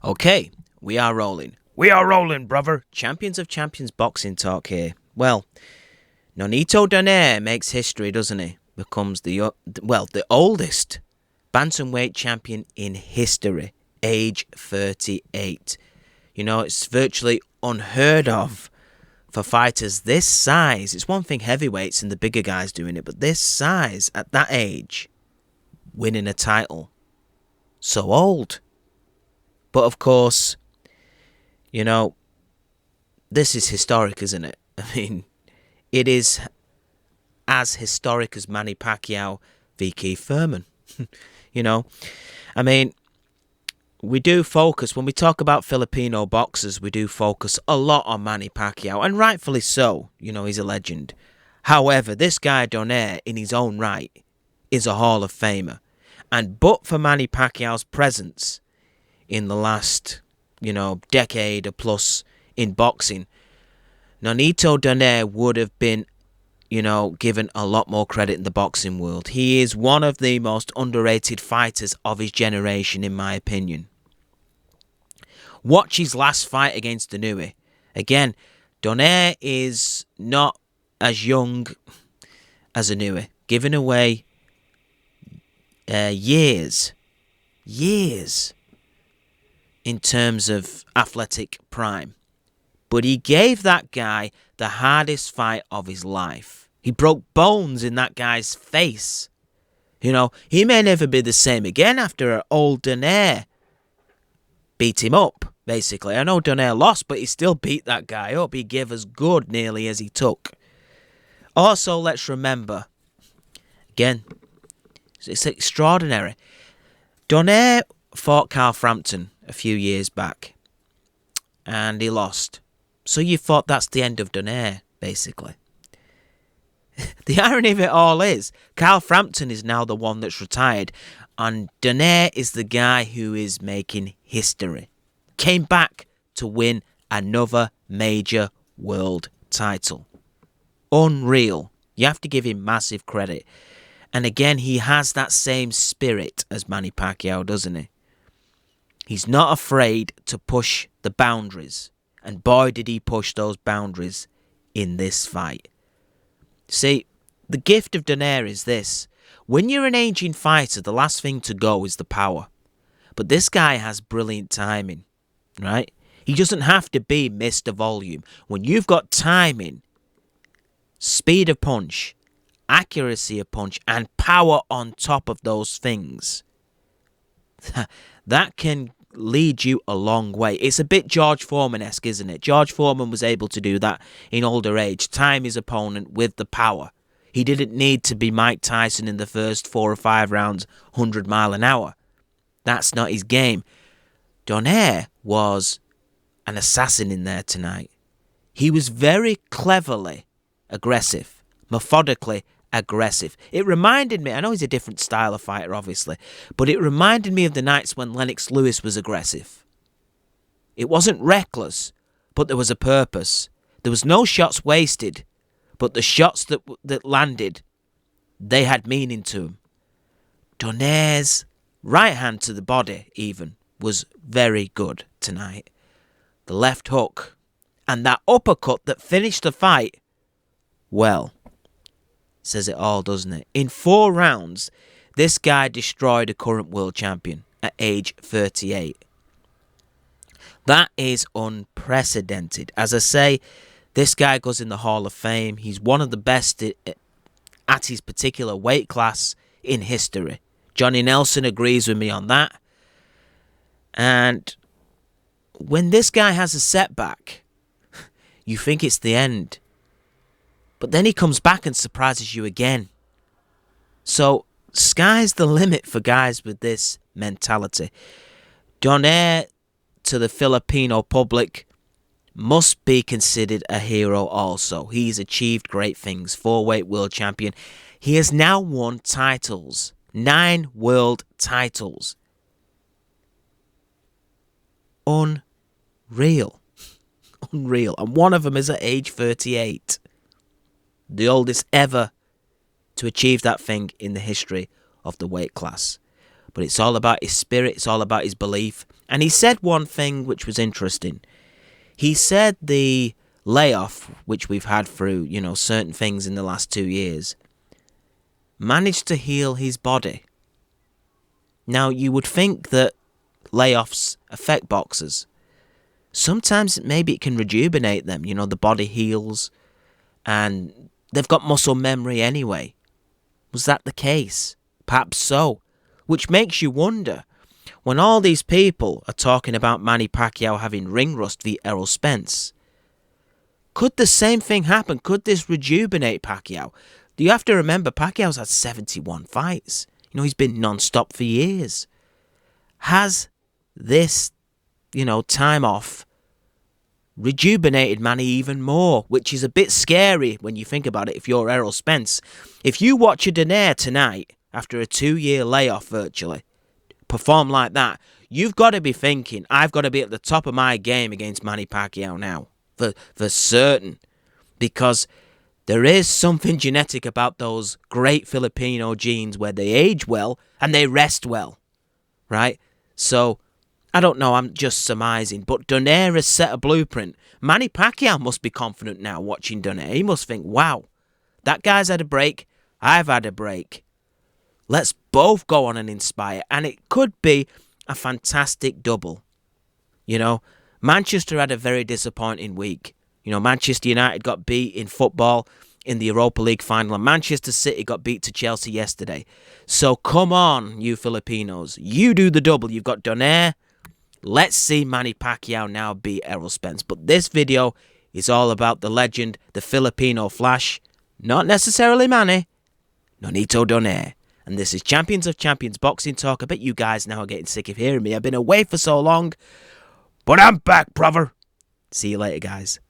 Okay, we are rolling. We are rolling, brother. Champions of Champions boxing talk here. Well, Nonito Donaire makes history, doesn't he? Becomes the oldest bantamweight champion in history, age 38. You know, it's virtually unheard of for fighters this size. It's one thing heavyweights and the bigger guys doing it, but this size at that age, winning a title, so old. But of course, you know, this is historic, isn't it? I mean, it is as historic as Manny Pacquiao v. Keith Thurman. You know, I mean, we do focus, when we talk about Filipino boxers, we do focus a lot on Manny Pacquiao, and rightfully so. You know, he's a legend. However, this guy Donaire, in his own right, is a Hall of Famer. And but for Manny Pacquiao's presence in the last, decade or plus in boxing, Nonito Donaire would have been, given a lot more credit in the boxing world. He is one of the most underrated fighters of his generation, in my opinion. Watch his last fight against Inoue. Again, Donaire is not as young as Inoue, giving away years in terms of athletic prime. But he gave that guy the hardest fight of his life. He broke bones in that guy's face. You know, he may never be the same again after old Donaire beat him up, basically. I know Donaire lost, but he still beat that guy up. He gave as good nearly as he took. Also, let's remember, again, it's extraordinary. Donaire fought Carl Frampton a few years back, and he lost. So you thought that's the end of Donaire, basically. The irony of it all is, Carl Frampton is now the one that's retired, and Donaire is the guy who is making history. Came back to win another major world title. Unreal. You have to give him massive credit. And again, he has that same spirit as Manny Pacquiao, doesn't he? He's not afraid to push the boundaries. And boy, did he push those boundaries in this fight. See, the gift of Donaire is this. When you're an aging fighter, the last thing to go is the power. But this guy has brilliant timing, right? He doesn't have to be Mr. Volume. When you've got timing, speed of punch, accuracy of punch, and power on top of those things, that can lead you a long way. It's a bit George Foreman-esque, isn't it? George Foreman was able to do that in older age, time his opponent with the power. He didn't need to be Mike Tyson in the first 4 or 5 rounds, 100 mile an hour. That's not his game. Donaire was an assassin in there tonight. He was very cleverly aggressive, methodically aggressive. It reminded me, I know he's a different style of fighter, obviously, but it reminded me of the nights when Lennox Lewis was aggressive. It wasn't reckless, but there was a purpose. There was no shots wasted, but the shots that landed, they had meaning to him. Donaire's right hand to the body, even, was very good tonight. The left hook and that uppercut that finished the fight, well, says it all, doesn't it? In 4 rounds, this guy destroyed a current world champion at age 38. That is unprecedented. As I say, this guy goes in the Hall of Fame. He's one of the best at his particular weight class in history. Johnny Nelson agrees with me on that. And when this guy has a setback, you think it's the end. But then he comes back and surprises you again. So, sky's the limit for guys with this mentality. Donaire, to the Filipino public, must be considered a hero also. He's achieved great things. 4-weight world champion. He has now won titles. 9 world titles. Unreal. Unreal. And one of them is at age 38. The oldest ever to achieve that thing in the history of the weight class. but it's all about his spirit, it's all about his belief. And he said one thing which was interesting. He said the layoff, which we've had through, certain things in the last 2 years, managed to heal his body. Now, you would think that layoffs affect boxers. Sometimes maybe it can rejuvenate them. The body heals and they've got muscle memory anyway. Was that the case? Perhaps so. Which makes you wonder, when all these people are talking about Manny Pacquiao having ring rust via Errol Spence, could the same thing happen? Could this rejuvenate Pacquiao? You have to remember, Pacquiao's had 71 fights. He's been non-stop for years. Has this, time off rejuvenated Manny even more? Which is a bit scary when you think about it if you're Errol Spence. If you watch a Donaire tonight, after a 2-year layoff virtually, perform like that, you've got to be thinking, I've got to be at the top of my game against Manny Pacquiao now. For certain. Because there is something genetic about those great Filipino genes where they age well and they rest well. Right? So, I don't know, I'm just surmising. But Donaire has set a blueprint. Manny Pacquiao must be confident now watching Donaire. He must think, wow, that guy's had a break. I've had a break. Let's both go on and inspire. And it could be a fantastic double. Manchester had a very disappointing week. Manchester United got beat in football in the Europa League final, and Manchester City got beat to Chelsea yesterday. So come on, you Filipinos. You do the double. You've got Donaire. Let's see Manny Pacquiao now beat Errol Spence. But this video is all about the legend, the Filipino Flash. Not necessarily Manny. Nonito Donaire. And this is Champions of Champions Boxing Talk. I bet you guys now are getting sick of hearing me. I've been away for so long. But I'm back, brother. See you later, guys.